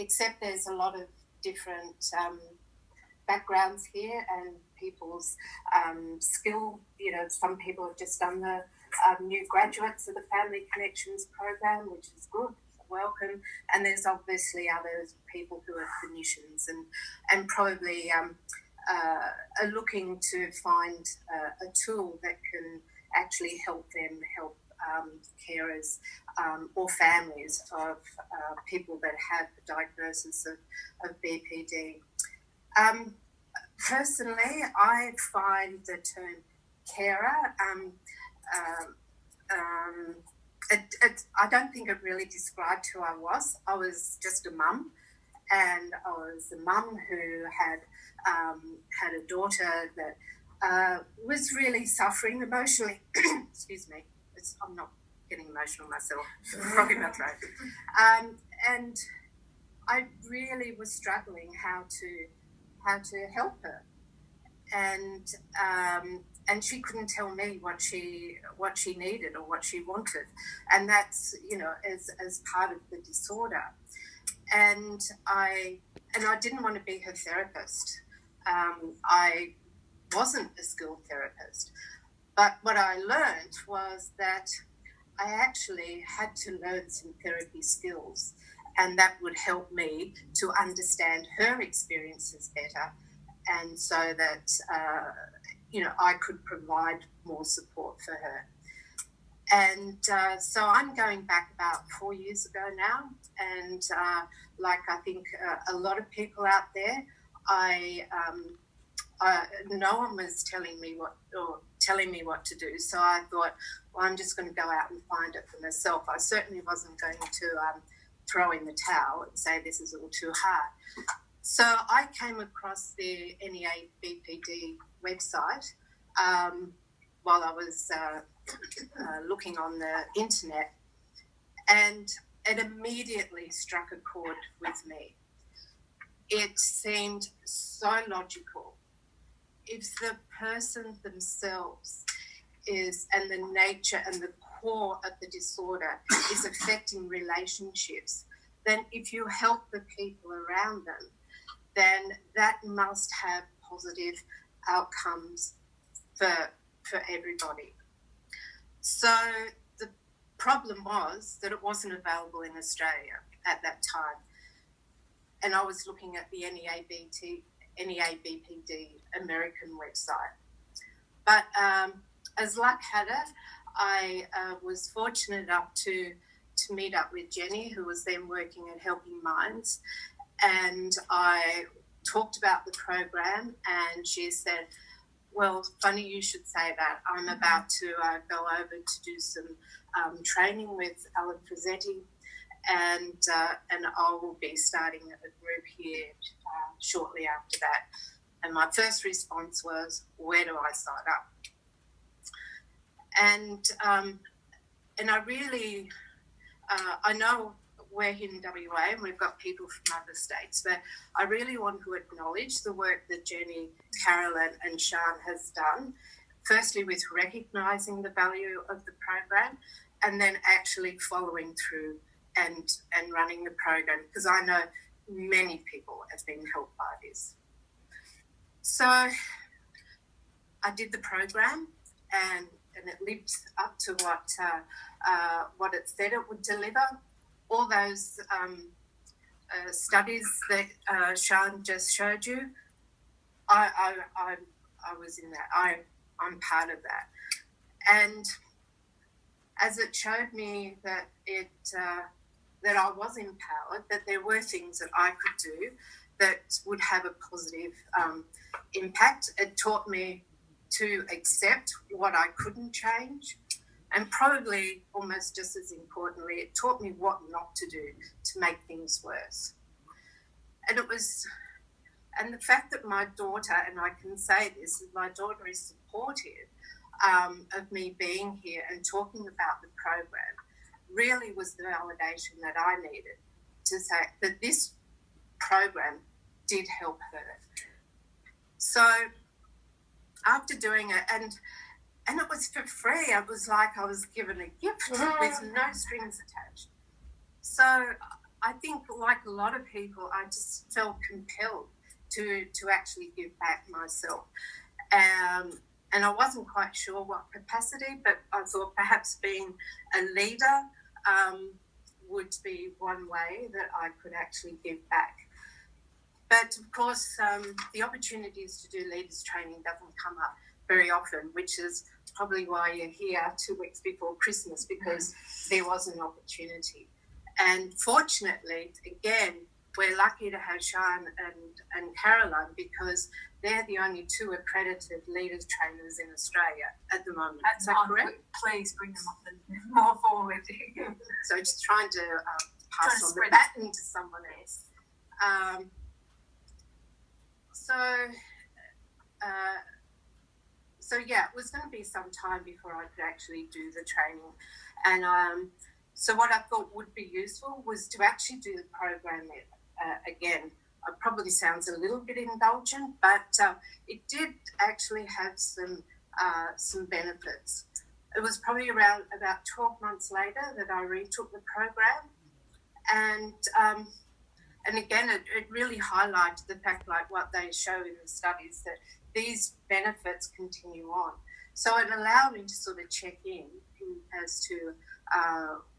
except there's a lot of different backgrounds here and people's skill. Some people have just done the new graduates of the Family Connections program, which is good, welcome. And there's obviously other people who are clinicians and probably are looking to find a tool that can actually help them help carers or families of people that have the diagnosis of BPD. Personally, I find the term carer, I don't think it really described who I was. I was just a mum, and I was a mum who had a daughter that was really suffering emotionally. Excuse me, I'm not getting emotional myself, frog in my throat. And I really was struggling how to help her, and she couldn't tell me what she needed or what she wanted, and that's as part of the disorder. And I didn't want to be her therapist. I wasn't a skilled therapist, but what I learned was that I actually had to learn some therapy skills, and that would help me to understand her experiences better, and so that I could provide more support for her. And so I'm going back about 4 years ago now, and like I think a lot of people out there, no one was telling me what to do. So I thought, well, I'm just going to go out and find it for myself. I certainly wasn't going to throw in the towel and say this is all too hard. So I came across the NEA BPD website while I was looking on the internet, and it immediately struck a chord with me. It seemed so logical. If the person themselves and the nature and the core of the disorder is affecting relationships, then if you help the people around them, then that must have positive outcomes for everybody. So the problem was that it wasn't available in Australia at that time. And I was looking at the NEA BPD American website. But as luck had it, I was fortunate enough to meet up with Jenny, who was then working at Helping Minds, and I talked about the program, and she said, well, funny you should say that. I'm about to go over to do some training with Alan Frizzetti, and I will be starting a group here shortly after that. And my first response was, where do I sign up? And I really, I know we're here in WA and we've got people from other states, but I really want to acknowledge the work that Jenny, Carolyn and Sian has done, firstly with recognising the value of the program and then actually following through and running the program, because I know many people have been helped by this. So I did the program and it lived up to what it said it would deliver. All those studies that Sian just showed you, I was in that. I'm part of that. And as it showed me that that I was empowered, that there were things that I could do that would have a positive impact, it taught me to accept what I couldn't change. And probably almost just as importantly, it taught me what not to do to make things worse. And the fact that my daughter, and I can say this, my daughter is supportive of me being here and talking about the program, really was the validation that I needed to say that this program did help her. So after doing it, and it was for free. It was like I was given a gift with no strings attached. So I think, like a lot of people, I just felt compelled to actually give back myself. And I wasn't quite sure what capacity, but I thought perhaps being a leader would be one way that I could actually give back. But of course, the opportunities to do leaders training doesn't come up very often, which is probably why you're here 2 weeks before Christmas, because there was an opportunity. And fortunately, again, we're lucky to have Sian and Caroline, because they're the only 2 accredited leaders trainers in Australia at the moment. Is that correct? Please bring them up and more forward. So just trying to pass on the baton to someone else. So yeah, it was going to be some time before I could actually do the training. And so what I thought would be useful was to actually do the program again. It probably sounds a little bit indulgent, but it did actually have some benefits. It was probably around about 12 months later that I retook the program. And again, it really highlighted the fact, like what they show in the studies, that these benefits continue on. So it allowed me to sort of check in as to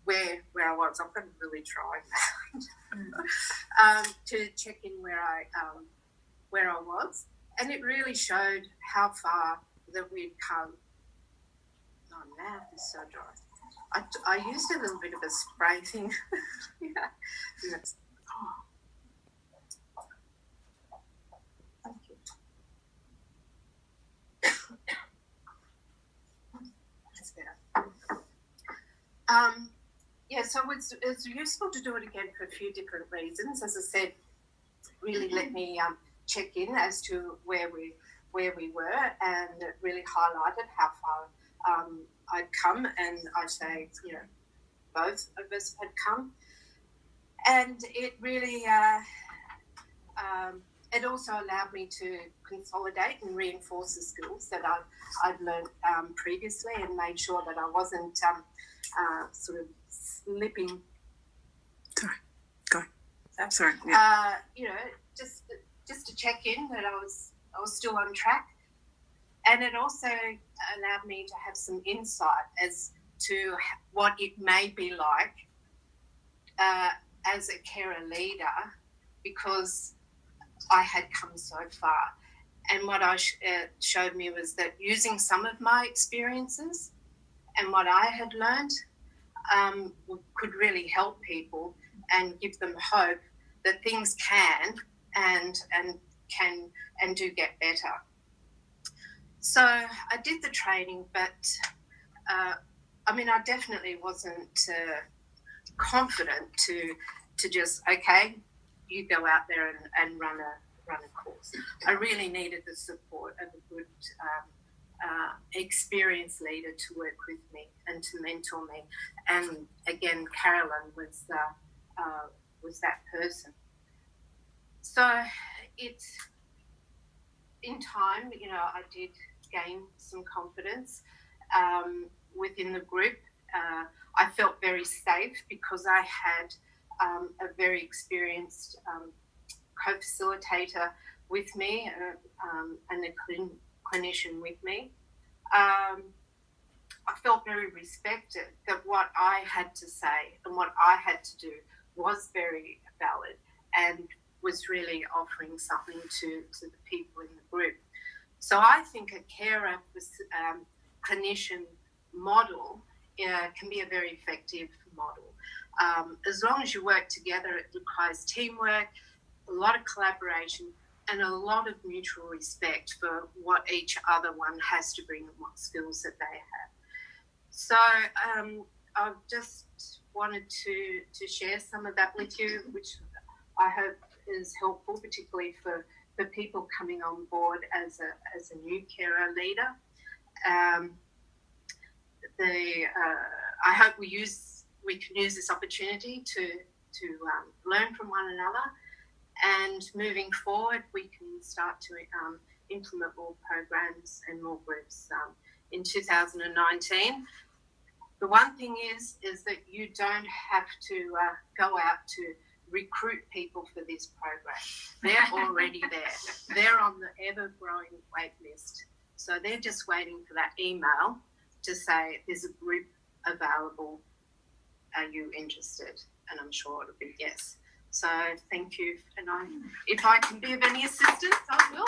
where I was. I'm going to really try that. To check in where I was, and it really showed how far that we'd come. Oh, my mouth is so dry. I used a little bit of a spray thing. Yeah. Thank you. That's better. Yeah, so it's useful to do it again for a few different reasons. As I said, really let me check in as to where we were, and it really highlighted how far I'd come, and I'd say, both of us had come. And it really, it also allowed me to consolidate and reinforce the skills that I'd learned previously, and made sure that I wasn't sort of slipping. Sorry, go. Sorry. Yeah. Just to check in that I was still on track, and it also allowed me to have some insight as to what it may be like as a carer leader, because I had come so far. And what showed me was that using some of my experiences and what I had learned could really help people and give them hope that things can and do get better. So I did the training, but I definitely wasn't confident to just, okay, you go out there and run a course. I really needed the support of a good experienced leader to work with me and to mentor me. And again, Carolyn was that person. So it's in time, I did gain some confidence within the group. I felt very safe because I had a very experienced co-facilitator with me and a clinician with me. I felt very respected, that what I had to say and what I had to do was very valid and was really offering something to the people in the group. So I think a carer clinician model can be a very effective model. As long as you work together, it requires teamwork, a lot of collaboration, and a lot of mutual respect for what each other one has to bring and what skills that they have. So I've just wanted to share some of that with you, which I hope is helpful, particularly for people coming on board as a new carer leader. I hope we can use this opportunity to learn from one another, and moving forward we can start to implement more programs and more groups in 2019. The one thing is that you don't have to go out to recruit people for this program. They're already there. They're on the ever-growing wait list. So they're just waiting for that email to say there's a group available. Are you interested? And I'm sure it'll be yes. So thank you. And if I can be of any assistance, I will.